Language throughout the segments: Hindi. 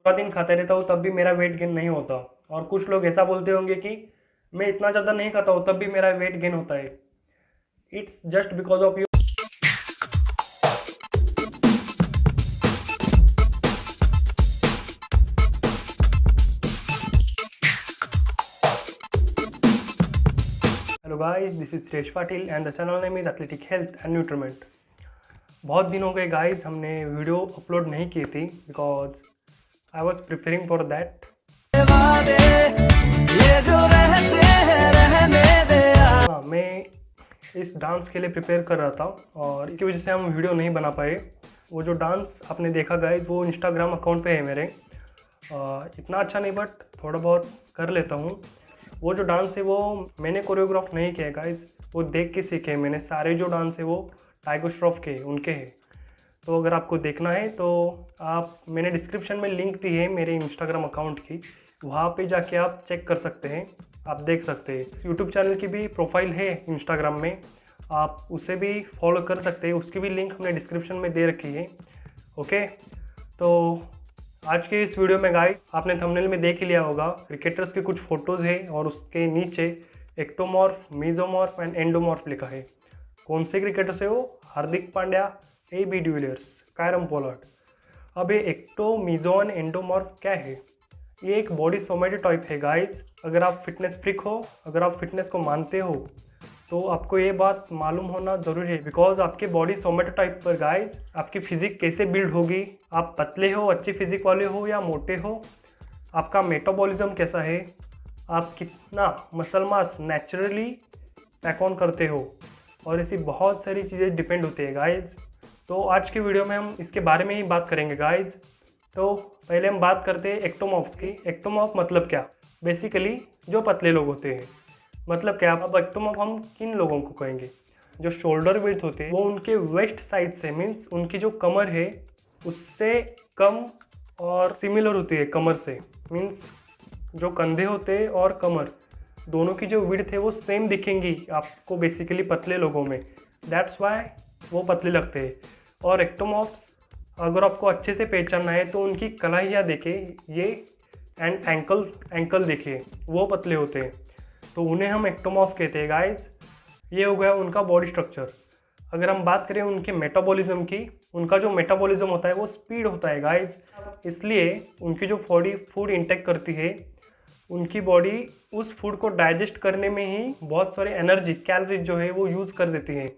पूरा दिन खाते रहता हूँ तब भी मेरा वेट गेन नहीं होता। और कुछ लोग ऐसा बोलते होंगे कि मैं इतना ज़्यादा नहीं खाता हूँ तब भी मेरा वेट गेन होता है। It's just because of you. Hello guys, this is Suresh Patil and the channel name is athletic health and nutriment. बहुत दिन हो गए गाइस, हमने वीडियो अपलोड नहीं की थी because I was preparing for that. हाँ, मैं इस डांस के लिए प्रिपेयर कर रहा था और इसकी वजह से हम वीडियो नहीं बना पाए। वो जो डांस आपने देखा गाइस वो इंस्टाग्राम अकाउंट पे है मेरे। इतना अच्छा नहीं बट थोड़ा बहुत कर लेता हूँ। वो जो डांस है वो मैंने कोरियोग्राफ नहीं किया गाइस, वो देख के सीखे मैंने। सारे जो डांस है वो टाइगर श्रॉफ के उनके हैं। तो अगर आपको देखना है तो मैंने डिस्क्रिप्शन में लिंक दी है मेरे इंस्टाग्राम अकाउंट की, वहाँ पे जाके आप चेक कर सकते हैं, आप देख सकते हैं। यूट्यूब चैनल की भी प्रोफाइल है इंस्टाग्राम में, आप उसे भी फॉलो कर सकते हैं, उसकी भी लिंक हमने डिस्क्रिप्शन में दे रखी है। ओके, तो आज के इस वीडियो में गाइस आपने थंबनेल में देख ही लिया होगा, क्रिकेटर्स के कुछ फोटोज़ है और उसके नीचे एक्टोमॉर्फ, मेसोमॉर्फ एंड एंडोमॉर्फ लिखा है। कौन से क्रिकेटर्स है वो? Hardik Pandya, AB de Villiers, कायरम Pollard. अब ये एक्टो, मीजो एंड एंडोमॉर्फ क्या है? ये एक बॉडी सोमेटोटाइप है गाइस। अगर आप फिटनेस फ्रीक हो, अगर आप फिटनेस को मानते हो तो आपको ये बात मालूम होना ज़रूरी है। बिकॉज आपके बॉडी सोमेटोटाइप पर गाइस आपकी फिजिक कैसे बिल्ड होगी, आप पतले हो, अच्छी फिजिक वाले हो या मोटे हो, आपका मेटाबॉलिज्म कैसा है, आप कितना muscle mass naturally pack on करते हो, और ऐसी बहुत सारी चीज़ें डिपेंड होती है गाइज। तो आज की वीडियो में हम इसके बारे में ही बात करेंगे गाइज। तो पहले हम बात करते हैं एक्टोमॉर्फ्स की। एक्टोमॉर्फ मतलब क्या? बेसिकली जो पतले लोग होते हैं। मतलब क्या? अब एक्टोमॉर्फ हम किन लोगों को कहेंगे? जो शोल्डर विड्थ होते हैं वो उनके वेस्ट साइड से, मीन्स उनकी जो कमर है उससे कम और सिमिलर होती है कमर से। मीन्स जो कंधे होते हैं और कमर दोनों की जो विड्थ है वो सेम दिखेंगी आपको बेसिकली पतले लोगों में। दैट्स वाई वो पतले लगते हैं। और एक्टोमॉर्फ्स अगर आपको अच्छे से पहचानना है तो उनकी कलाइयाँ देखें, ये एंड एंकल देखिए, वो पतले होते हैं, तो उन्हें हम एक्टोमॉर्फ कहते हैं गाइज। ये हो गया उनका बॉडी स्ट्रक्चर। अगर हम बात करें उनके मेटाबॉलिज्म की, उनका जो मेटाबॉलिज्म होता है वो स्पीड होता है गाइज। इसलिए उनकी जो बॉडी फूड इंटेक करती है, उनकी बॉडी उस फूड को डाइजेस्ट करने में ही बहुत सारी एनर्जी, कैलोरीज जो है वो यूज़ कर देती है।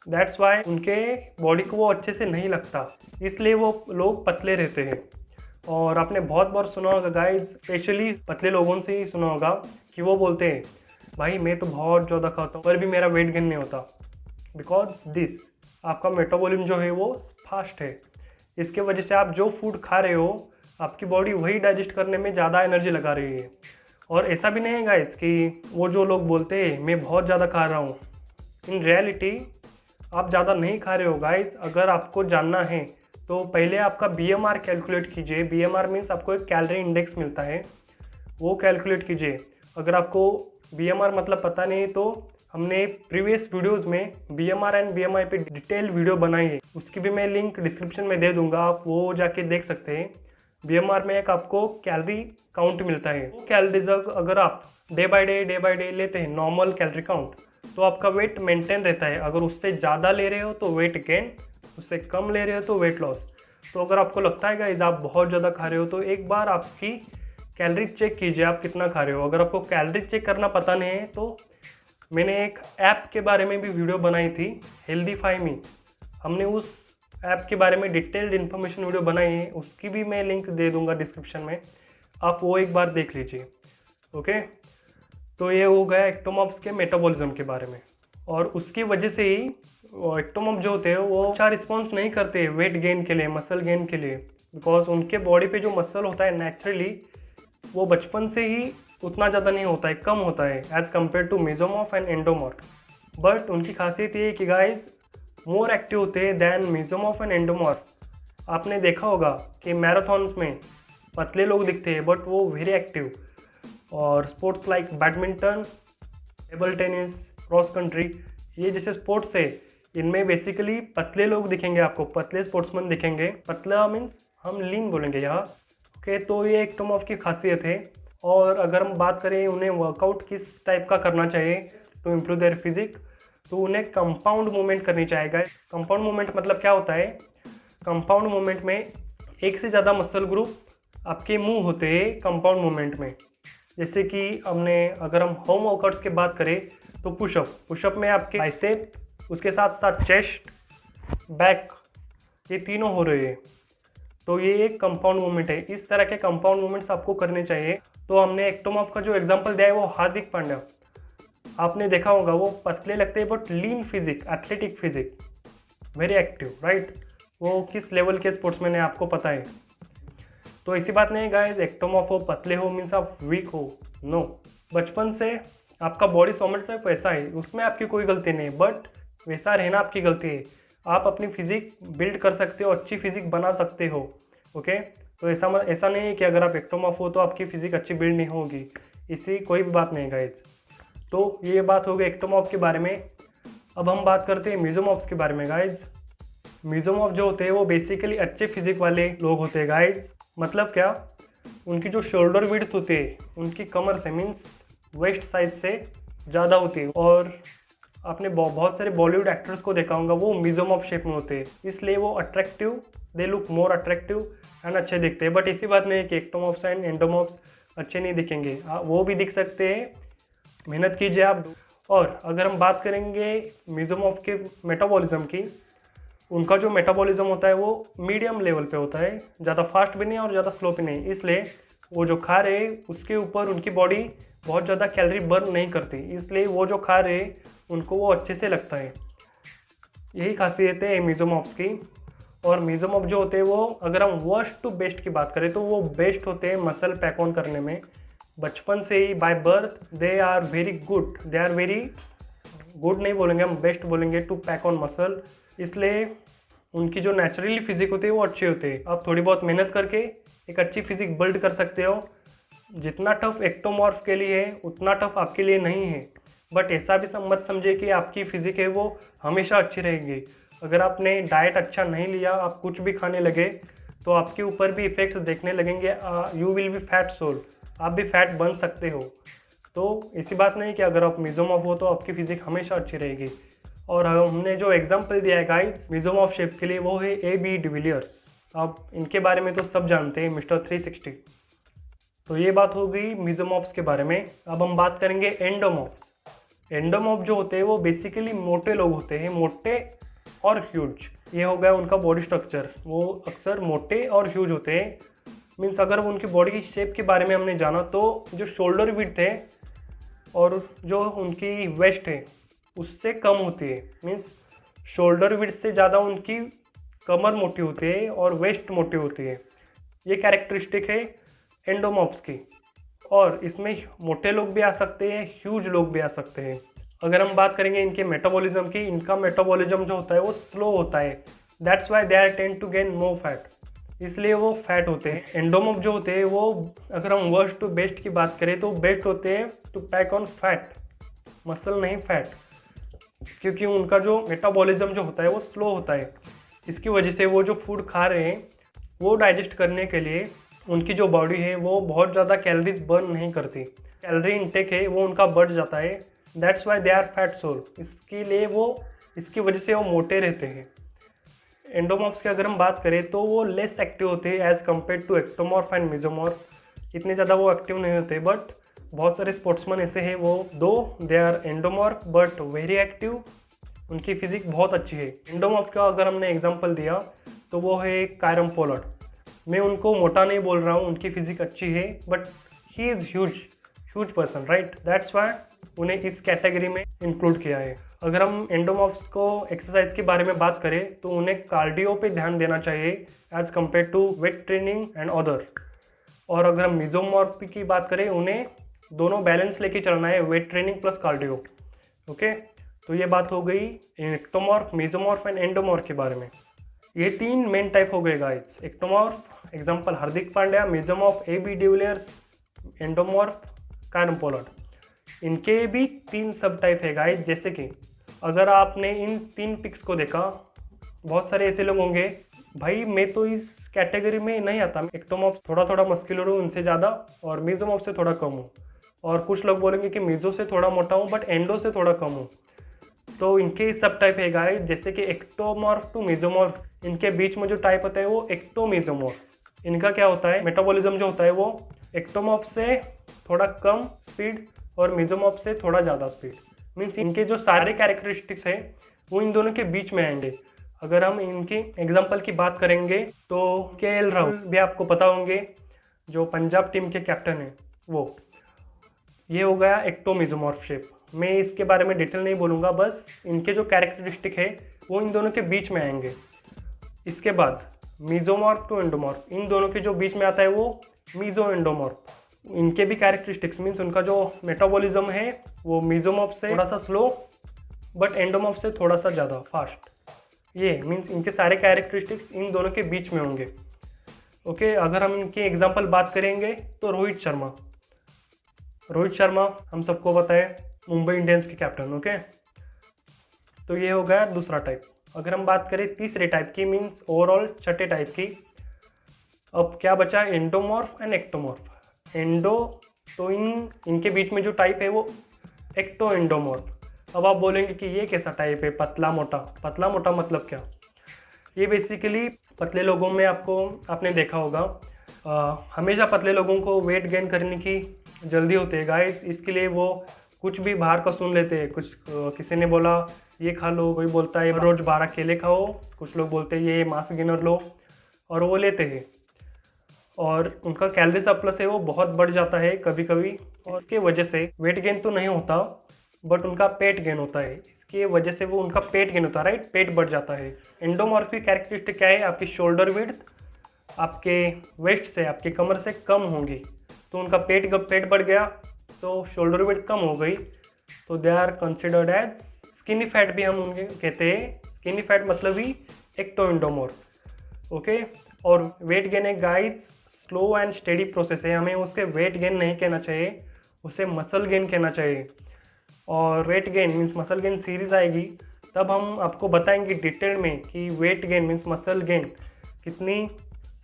दैट्स वाई उनके बॉडी को वो अच्छे से नहीं लगता, इसलिए वो लोग पतले रहते हैं। और आपने बहुत बार सुना होगा गाइज, स्पेशली पतले लोगों से ही सुना होगा कि वो बोलते हैं भाई मैं तो बहुत ज़्यादा खाता हूँ पर भी मेरा वेट गेन नहीं होता। बिकॉज दिस आपका मेटाबॉलिज्म जो है वो फास्ट है। इसके वजह से आप जो फूड खा रहे हो आपकी बॉडी वही डाइजेस्ट करने में ज़्यादा एनर्जी लगा रही है। और ऐसा भी नहीं है गाइज कि वो जो लोग बोलते हैं मैं बहुत ज़्यादा खा रहा हूँ, इन रियलिटी आप ज़्यादा नहीं खा रहे हो गाइज। अगर आपको जानना है तो पहले आपका BMR कैलकुलेट कीजिए। BMR मीन्स आपको एक कैलोरी इंडेक्स मिलता है, वो कैलकुलेट कीजिए। अगर आपको BMR मतलब पता नहीं तो हमने प्रीवियस वीडियोस में BMR एंड BMI पे डिटेल वीडियो बनाई है, उसकी भी मैं लिंक डिस्क्रिप्शन में दे दूंगा, आप वो जाके देख सकते हैं। BMR में एक आपको कैलोरी काउंट मिलता है। वो कैलोरीज अगर आप डे बाय डे लेते हैं नॉर्मल कैलोरी काउंट, तो आपका वेट मेंटेन रहता है। अगर उससे ज़्यादा ले रहे हो तो वेट गेन, उससे कम ले रहे हो तो वेट लॉस। तो अगर आपको लगता है गाइस आप बहुत ज़्यादा खा रहे हो तो एक बार आपकी कैलोरी चेक कीजिए आप कितना खा रहे हो। अगर आपको कैलोरी चेक करना पता नहीं है तो मैंने एक ऐप के बारे में भी वीडियो बनाई थी, हेल्दीफाई मी। हमने उस ऐप के बारे में डिटेल्ड इन्फॉर्मेशन वीडियो बनाई है, उसकी भी मैं लिंक दे दूंगा डिस्क्रिप्शन में, आप वो एक बार देख लीजिए। ओके, तो ये हो गया एक्टोमॉर्फ्स के मेटाबॉलिज्म के बारे में। और उसकी वजह से ही एक्टोमॉर्फ जो होते हैं वो अच्छा रिस्पॉन्स नहीं करते वेट गेन के लिए, मसल गेन के लिए। बिकॉज उनके बॉडी पे जो मसल होता है नेचुरली वो बचपन से ही उतना ज़्यादा नहीं होता है, कम होता है as compare to mesomorph and endomorph. But उनकी खासियत ये है कि गाइज मोर एक्टिव होते हैं दैन मेसोमॉर्फ एंड एंडोमॉर्फ। आपने देखा होगा कि मैराथॉन्स में पतले लोग दिखते हैं बट वो वेरी एक्टिव। और sports like badminton, table tennis, cross country, ये जैसे स्पोर्ट्स है इनमें बेसिकली पतले लोग दिखेंगे आपको, पतले स्पोर्ट्समैन दिखेंगे। पतला मीन्स हम लीन बोलेंगे यहाँ। ओके, तो ये एक्टोमॉर्फ की खासियत है। और अगर हम बात करें उन्हें वर्कआउट किस टाइप का करना चाहिए टू इम्प्रूव देयर फिजिक, तो उन्हें कंपाउंड मूवमेंट करनी चाहिए। कंपाउंड मूवमेंट मतलब क्या होता है? कंपाउंड मूवमेंट में एक से ज़्यादा मसल ग्रुप आपके मूव होते हैं कंपाउंड मूवमेंट में। जैसे कि अगर हम होम वर्कआउट्स की बात करें तो पुशअप में आपके बाइसेप, उसके साथ साथ चेस्ट, बैक, ये तीनों हो रहे हैं। तो ये एक कंपाउंड मूवमेंट है। इस तरह के कंपाउंड मूवमेंट्स आपको करने चाहिए। तो हमने एक्टोमॉर्फ का जो एग्जांपल दिया है वो हार्दिक पांड्या, आपने देखा होगा, वो पतले लगते हैं but lean physique, athletic physique, very active, right. वो किस लेवल के स्पोर्ट्समैन है आपको पता है। तो ऐसी बात नहीं गाइस, एक्टोमॉर्फ हो, पतले हो मीन्स आप वीक हो, नो। बचपन से आपका बॉडी सॉलिड टाइप वैसा है, उसमें आपकी कोई गलती नहीं, बट वैसा रहना आपकी गलती है। आप अपनी फिजिक बिल्ड कर सकते हो, अच्छी फिजिक बना सकते हो, ओके। तो ऐसा नहीं है कि अगर आप एक्टोमॉर्फ हो तो आपकी फिजिक अच्छी बिल्ड नहीं होगी, इसी कोई भी बात नहीं गाइज। तो ये बात हो गई एक्टोमॉर्फ के बारे में। अब हम बात करते हैं मेसोमॉर्फ्स के बारे में गाइज। मेसोमॉर्फ जो होते हैं वो बेसिकली अच्छे फिजिक वाले लोग होते हैं गाइज। मतलब क्या? उनकी जो शोल्डर विड्थ होती है उनकी कमर से मीन्स वेस्ट साइज से ज़्यादा होती है। और आपने बहुत सारे बॉलीवुड एक्टर्स को देखा होगा, वो मेसोमॉर्फ शेप में होते हैं, इसलिए वो attractive, they look more attractive and अच्छे दिखते हैं। बट ऐसी बात नहीं है कि एक्टोमॉर्फ्स एंड एंडोमॉर्फ्स अच्छे नहीं दिखेंगे, वो भी दिख सकते हैं, मेहनत कीजिए आप। और अगर हम बात करेंगे मेसोमॉर्फ के मेटाबॉलिज्म की, उनका जो मेटाबॉलिज्म होता है वो मीडियम लेवल पे होता है, ज़्यादा फास्ट भी नहीं और ज़्यादा स्लो भी नहीं। इसलिए वो जो खा रहे उसके ऊपर उनकी बॉडी बहुत ज़्यादा कैलोरी बर्न नहीं करती, इसलिए वो जो खा रहे उनको वो अच्छे से लगता है। यही खासियत है मेसोमॉर्फ्स की। और मेसोमॉर्फ जो होते हैं वो, अगर हम वर्स्ट टू बेस्ट की बात करें तो वो बेस्ट होते हैं मसल पैक ऑन करने में। बचपन से ही by birth they are very good, they are very good नहीं बोलेंगे हम, बेस्ट बोलेंगे, टू पैक ऑन मसल। इसलिए उनकी जो नेचुरली फिजिक होती है वो अच्छी होती है। आप थोड़ी बहुत मेहनत करके एक अच्छी फिजिक बिल्ड कर सकते हो। जितना टफ एक्टोमॉर्फ के लिए है उतना टफ आपके लिए नहीं है। बट ऐसा भी मत समझिए कि आपकी फिजिक है वो हमेशा अच्छी रहेगी। अगर आपने डाइट अच्छा नहीं लिया, आप कुछ भी खाने लगे, तो आपके ऊपर भी इफेक्ट्स देखने लगेंगे। You will be fat soul, आप भी फैट बन सकते हो। तो ऐसी बात नहीं कि अगर आप मेसोमॉर्फ हो तो आपकी फिजिक हमेशा अच्छी रहेगी। और हमने जो एग्जांपल दिया है गाइस मेसोमॉर्फ शेप के लिए, वो है ए.बी. डिविलियर्स। अब इनके बारे में तो सब जानते हैं, मिस्टर 360। तो ये बात हो गई मेसोमॉर्फ्स के बारे में। अब हम बात करेंगे एंडोमॉर्फ्स। एंडोमॉर्फ जो होते हैं वो बेसिकली मोटे लोग होते हैं, मोटे और ह्यूज। ये हो गया उनका बॉडी स्ट्रक्चर, वो अक्सर मोटे और ह्यूज होते हैं। मीन्स अगर उनकी बॉडी की शेप के बारे में हमने जाना तो जो शोल्डर विड्थ है और जो उनकी वेस्ट है उससे कम होती है। मीन्स शोल्डर विड्थ से ज़्यादा उनकी कमर मोटी होती है और वेस्ट मोटी होती है। ये कैरेक्टरिस्टिक है एंडोमॉर्फ्स की। और इसमें मोटे लोग भी आ सकते हैं, ह्यूज लोग भी आ सकते हैं। अगर हम बात करेंगे इनके मेटाबॉलिज्म की, इनका मेटाबॉलिज्म जो होता है वो स्लो होता है, that's why they are tend to gain more fat, इसलिए वो फैट होते हैं। एंडोमॉर्फ जो होते हैं वो, अगर हम वर्स्ट टू बेस्ट की बात करें तो बेस्ट होते हैं to pack on fat, muscle नहीं फैट, क्योंकि उनका जो मेटाबॉलिज्म जो होता है वो स्लो होता है। इसकी वजह से वो जो फूड खा रहे हैं वो डाइजेस्ट करने के लिए उनकी जो बॉडी है वो बहुत ज़्यादा कैलोरीज बर्न नहीं करती, कैलोरी इनटेक है वो उनका बढ़ जाता है, that's why they are fat soul. इसकी वजह से वो मोटे रहते हैं। एंडोमॉर्फ्स की अगर हम बात करें तो वो लेस एक्टिव होते हैं as compare to ectomorph and mesomorph. इतने ज़्यादा वो एक्टिव नहीं होते, बट बहुत सारे स्पोर्ट्समैन ऐसे हैं वो दो they are endomorph but very active, उनकी फिजिक बहुत अच्छी है। एंडोमॉर्फ का अगर हमने एग्जांपल दिया तो वो है कायरम पोलार्ड। मैं उनको मोटा नहीं बोल रहा हूँ, उनकी फिजिक अच्छी है, but he is huge person, right, that's why उन्हें इस कैटेगरी में इंक्लूड किया है। अगर हम एंडोमॉर्फ्स को एक्सरसाइज के बारे में बात करें तो उन्हें कार्डियो पे ध्यान देना चाहिए as compare to weight training and other. और अगर हम मेसोमॉर्फ की बात करें, उन्हें दोनों बैलेंस लेके चलना है, weight training plus cardio, okay. तो ये बात हो गई एक्टोमॉर्फ, मेसोमॉर्फ एंड एंडोमॉर्फ के बारे में। ये तीन मेन टाइप हो गए guys, ectomorph example Hardik Pandya, mesomorph AB. De Villiers, endomorph Kieron Pollard. इनके भी तीन सब टाइप है गाइस। जैसे कि अगर आपने इन तीन पिक्स को देखा, बहुत सारे ऐसे लोग होंगे भाई मैं तो इस कैटेगरी में नहीं आता। एक्टोमॉर्फ थोड़ा थोड़ा मस्कुलर हूँ उनसे ज़्यादा, और मेसोमॉर्फ से थोड़ा कम हूँ। और कुछ लोग बोलेंगे कि मेसो से थोड़ा मोटा हूँ बट एंडो से थोड़ा कम हूँ। तो इनके सब टाइप है गाइस, जैसे कि एक्टोमॉर्फ टू मेसोमॉर्फ, इनके बीच में जो टाइप होता है वो एक्टोमेसोमॉर्फ। इनका क्या होता है, मेटाबॉलिज्म जो होता है वो एक्टोमॉर्फ से थोड़ा कम स्पीड और मेसोमॉर्फ से थोड़ा ज़्यादा स्पीड। मीन्स इनके जो सारे कैरेक्टरिस्टिक्स हैं वो इन दोनों के बीच में आएंगे। अगर हम इनकी एग्जांपल की बात करेंगे तो केएल राहुल भी आपको पता होंगे, जो पंजाब टीम के कैप्टन हैं वो। ये हो गया एक्टोमेसोमॉर्फ शेप। मैं इसके बारे में डिटेल नहीं बोलूँगा, बस इनके जो कैरेक्टरिस्टिक है वो इन दोनों के बीच में आएंगे। इसके बाद मेसोमॉर्फ टू एंडोमॉर्फ, इन दोनों के जो बीच में आता है वो मेसो एंडोमॉर्फ। इनके भी कैरेक्टरिस्टिक्स मीन्स उनका जो मेटाबॉलिज्म है वो मेसोमॉर्फ से थोड़ा सा स्लो बट एंडोमॉर्फ से थोड़ा सा ज़्यादा फास्ट। ये मीन्स इनके सारे कैरेक्टरिस्टिक्स इन दोनों के बीच में होंगे। ओके, अगर हम इनकी एग्जांपल बात करेंगे तो रोहित शर्मा हम सबको पता है, मुंबई इंडियंस के कैप्टन। ओके, तो ये हो गया दूसरा टाइप। अगर हम बात करें तीसरे टाइप की, मीन्स ओवरऑल छठे टाइप की, अब क्या बचा, एंडोमॉर्फ एंड एक्टोमॉर्फ। एंडो तो इनके बीच में जो टाइप है वो एक्टो एंडोमॉर्फ। अब आप बोलेंगे कि ये कैसा टाइप है, पतला मोटा मतलब क्या। ये बेसिकली पतले लोगों में आपने देखा होगा, हमेशा पतले लोगों को वेट गेन करने की जल्दी होती है गाइस। इसके लिए वो कुछ भी बाहर का सुन लेते हैं। किसी ने बोला ये खा लो, कोई बोलता है रोज 12 केले खाओ, कुछ लोग बोलते हैं ये मास गेनर लो, और वो लेते हैं। और उनका कैलोरी सरप्लस है वो बहुत बढ़ जाता है कभी कभी, और इसके वजह से वेट गेन तो नहीं होता बट उनका पेट गेन होता है। इसके वजह से वो उनका पेट गेन होता है, राइट, पेट बढ़ जाता है। एंडोमॉर्फिक कैरेक्टरिस्टिक क्या है, आपकी शोल्डर विड्थ आपके वेस्ट से, आपके कमर से कम होगी, तो उनका पेट बढ़ गया, तो शोल्डर विड्थ कम हो गई, तो they are considered as skinny fat भी हम उनके कहते हैं। स्किनी फैट मतलब ही एक्टो एंडोमॉर्फ। ओके, और वेट गेन है guys slow and steady process है, हमें उसके वेट गेन नहीं कहना चाहिए, उसे मसल गेन कहना चाहिए। और weight gain means muscle gain series आएगी तब हम आपको बताएंगे डिटेल में कि weight gain means muscle gain कितनी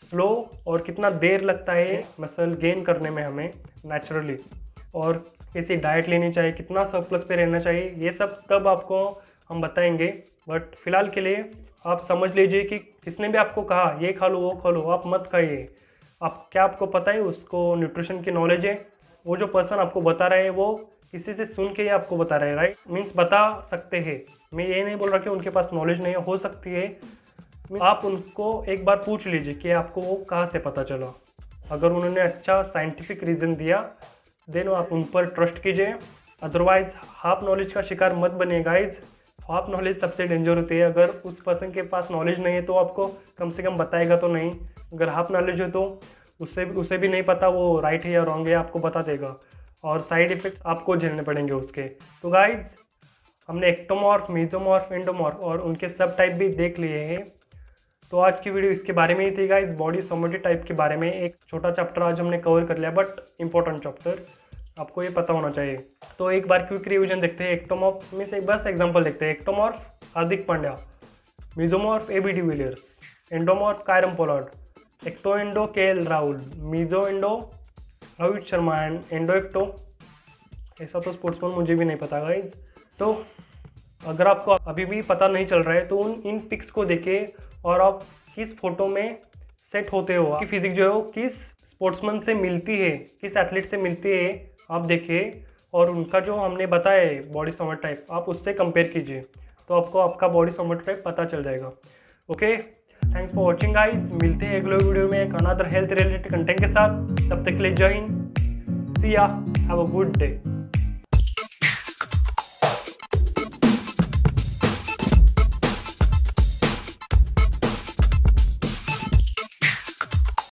स्लो और कितना देर लगता है मसल गेन करने में हमें नेचुरली, और कैसी डाइट लेनी चाहिए, कितना सरप्लस पे रहना चाहिए, ये सब तब आपको हम बताएंगे। बट फिलहाल के लिए आप समझ लीजिए कि किसने भी आपको कहा ये खा लो वो खा लो, आप मत खाइए। आपको पता है उसको न्यूट्रिशन की नॉलेज है, वो जो पर्सन आपको बता रहे हैं वो किसी से सुन के ही आपको बता रहे हैं, राइट, मीन्स बता सकते हैं। मैं ये नहीं बोल रहा कि उनके पास नॉलेज नहीं हो सकती है, आप उनको एक बार पूछ लीजिए कि आपको वो कहाँ से पता चला। अगर उन्होंने अच्छा साइंटिफिक रीज़न दिया देन आप उन पर ट्रस्ट कीजिए, अदरवाइज हाफ नॉलेज का शिकार मत बनिए गाइज। हाफ नॉलेज सबसे डेंजर होती है। अगर उस पर्सन के पास नॉलेज नहीं है तो आपको कम से कम बताएगा तो नहीं, अगर हाफ नॉलेज है तो उसे भी नहीं पता वो राइट है या रॉन्ग है, आपको बता देगा, और साइड इफेक्ट आपको झेलने पड़ेंगे उसके। तो गाइज हमने एक्टोमॉर्फ, मेसोमॉर्फ, एंडोमॉर्फ और उनके सब टाइप भी देख लिए हैं। तो आज की वीडियो इसके बारे में ही थी गाइज, बॉडी सोमेटिक टाइप के बारे में। एक छोटा चैप्टर आज हमने कवर कर लिया बट इम्पोर्टेंट चैप्टर, आपको ये पता होना चाहिए। तो एक बार क्विक रिवीजन देखते हैं। एक्टोमॉर्फ में से बस एग्जांपल देखते हैं। Ectomorph Hardik Pandya, mesomorph AB de Villiers, endomorph Kieron Pollard, ecto endo KL Rahul, meso endo Rohit Sharma and endo ecto, ऐसा तो स्पोर्ट्समैन मुझे भी नहीं पता गाइज। तो अगर आपको अभी भी पता नहीं चल रहा है तो इन पिक्स को देखे और आप किस फोटो में सेट होते हो, आपकी फिजिक जो है वो किस स्पोर्ट्समैन से मिलती है, किस एथलीट से मिलती है, आप देखिए, और उनका जो हमने बताया है बॉडी सोमेटिक टाइप आप उससे कंपेयर कीजिए, तो आपको आपका बॉडी सोमेटिक टाइप पता चल जाएगा। Okay, thanks for watching guys, मिलते हैं अगले वीडियो में एक अनदर हेल्थ रिलेटेड कंटेंट के साथ। तब तक के लिए जय हिंद, सी या, हैव अ गुड डे।